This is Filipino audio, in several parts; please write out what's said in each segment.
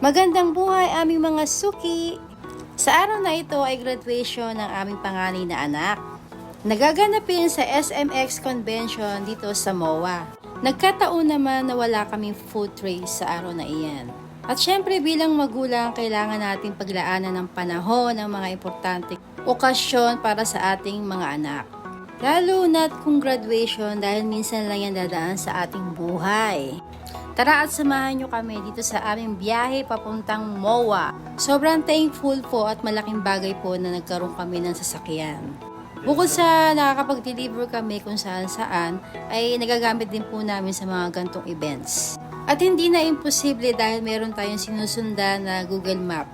Magandang buhay aming mga suki! Sa araw na ito ay graduation ng aming panganay na anak. Nagaganapin sa SMX Convention dito sa MOA. Nagkataon naman na wala kaming food trays sa araw na iyan. At syempre bilang magulang, kailangan natin paglaanan ng panahon ng mga importante okasyon para sa ating mga anak. Lalo na't kung graduation dahil minsan lang yan dadaan sa ating buhay. Tara at samahan nyo kami dito sa aming biyahe papuntang MOA. Sobrang thankful po at malaking bagay po na nagkaroon kami ng sasakyan. Bukod sa nakakapag-deliver kami kung saan-saan, ay nagagamit din po namin sa mga gantong events. At hindi na imposible dahil meron tayong sinusundan na Google Map,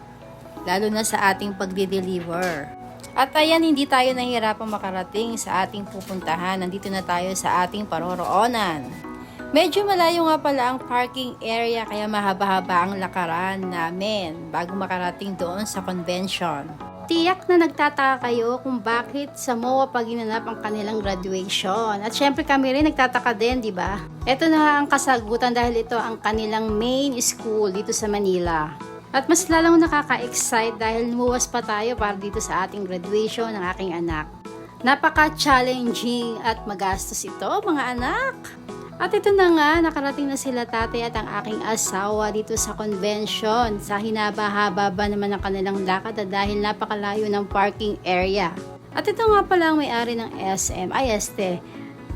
lalo na sa ating pagde-deliver. At ayan, hindi tayo nahihirapang makarating sa ating pupuntahan. Nandito na tayo sa ating paroroonan. Medyo malayo nga pala ang parking area kaya mahaba-haba ang lakaran namin bago makarating doon sa convention. Tiyak na nagtataka kayo kung bakit sa MOA pa ginanap ang kanilang graduation. At syempre kami rin nagtataka din, di ba? Ito na ang kasagutan dahil ito ang kanilang main school dito sa Manila. At mas lalong nakaka-excite dahil lumuwas pa tayo para dito sa ating graduation ng aking anak. Napaka-challenging at magastos ito, mga anak. At ito na nga, nakarating na sila tatay at ang aking asawa dito sa convention. Sa hinaba-haba ba naman ang kanilang lakad dahil napakalayo ng parking area. At ito nga pala ang may-ari ng SM,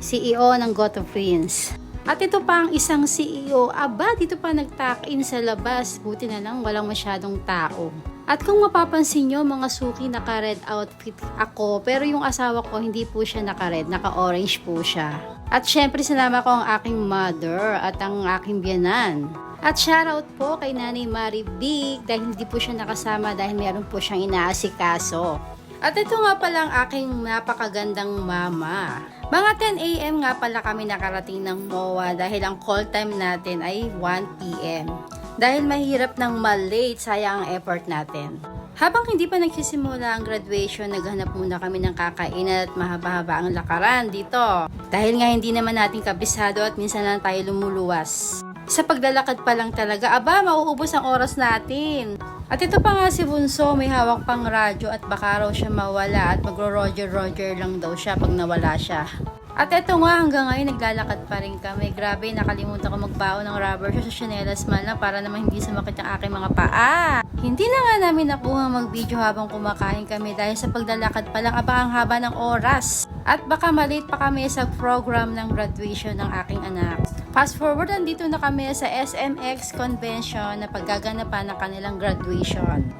CEO ng Goto Prince. At ito pa ang isang CEO, dito pa nag-tuck-in sa labas. Buti na lang walang masyadong tao. At kung mapapansin nyo, mga suki, naka-red outfit ako. Pero yung asawa ko, hindi po siya naka-red, naka-orange po siya. At syempre, sinama ko ang aking mother at ang aking biyanan. At shoutout po kay Nanay Mari Big dahil hindi po siya nakasama dahil meron po siyang inaasikaso. At ito nga pala ang aking napakagandang mama. Mga 10 AM nga pala kami nakarating ng MOA dahil ang call time natin ay 1 PM. Dahil mahirap nang ma-late, sayang ang effort natin. Habang hindi pa nagsisimula ang graduation, naghanap muna kami ng kakainan at mahaba-haba ang lakaran dito. Dahil nga hindi naman natin kabisado at minsan lang tayo lumuluwas. Sa paglalakad pa lang talaga, mauubos ang oras natin. At ito pa nga si Bunso, may hawak pang radyo at baka raw siya mawala at magro-Roger lang daw siya pag nawala siya. At eto nga, hanggang ngayon naglalakad pa rin kami. Grabe, nakalimutan ko magbaon ng rubber shoes sa chanelas man lang para naman hindi sumakit ang aking mga paa. Hindi na nga namin nakuha mag-video habang kumakain kami dahil sa paglalakad pa lang ang haba ng oras. At baka malate pa kami sa program ng graduation ng aking anak. Fast forward, nandito na kami sa SMX Convention na paggaganapan ng kanilang graduation.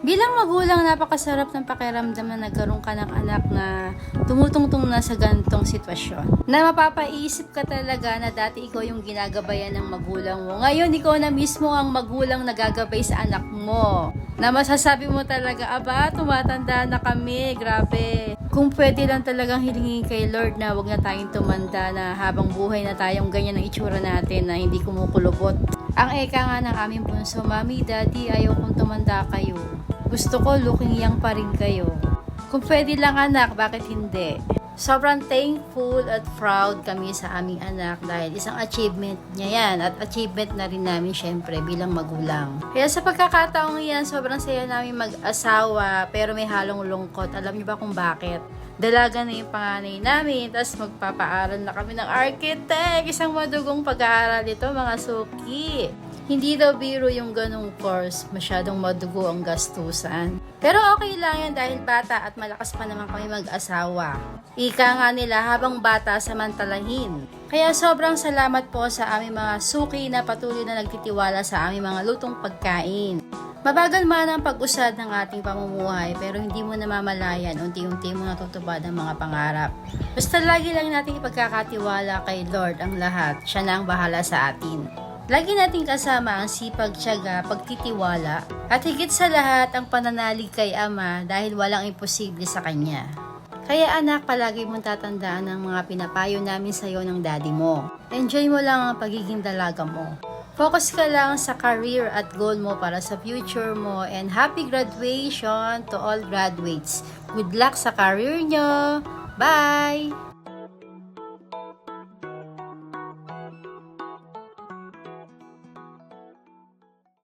Bilang magulang, napakasarap ng pakiramdam na nagkaroon ka ng anak na tumutungtong na sa ganitong sitwasyon. Na mapapaisip ka talaga na dati ikaw yung ginagabayan ng magulang mo. Ngayon, ikaw na mismo ang magulang na gagabay sa anak mo. Na masasabi mo talaga, tumatanda na kami, grabe. Kung pwede lang talagang hilingin kay Lord na wag na tayong tumanda na habang buhay na tayong ganyan ang itsura natin na hindi kumukulubot. Ang eka nga ng aming bunso, Mami, Daddy, ayaw kong tumanda kayo. Gusto ko looking young pa rin kayo. Kung pwede lang anak, bakit hindi? Sobrang thankful at proud kami sa aming anak dahil isang achievement niya yan at achievement na rin namin syempre bilang magulang. Kaya sa pagkakataong yan, sobrang saya namin mag-asawa pero may halong lungkot. Alam niyo ba kung bakit? Dalaga na yung panganay namin, tapos magpapaaral na kami ng architect. Isang madugong pag-aaral ito, mga suki. Hindi daw biro yung ganong course, masyadong madugo ang gastusan. Pero okay lang yan dahil bata at malakas pa naman kami mag-asawa. Ika nga nila, habang bata samantalahin. Kaya sobrang salamat po sa aming mga suki na patuloy na nagtitiwala sa aming mga lutong pagkain. Mabagal man ang pag-usad ng ating pamumuhay pero hindi mo namamalayan, unti-unti mo natutupad ang mga pangarap. Basta lagi lang natin ipagkakatiwala kay Lord ang lahat. Siya na ang bahala sa atin. Lagi nating kasama ang sipag, tiyaga, pagtitiwala at higit sa lahat ang pananalig kay Ama dahil walang imposible sa Kanya. Kaya anak, palagi mong tatandaan ang mga pinapayo namin sa iyo ng daddy mo. Enjoy mo lang ang pagiging dalaga mo. Focus ka lang sa career at goal mo para sa future mo and happy graduation to all graduates. Good luck sa career nyo! Bye!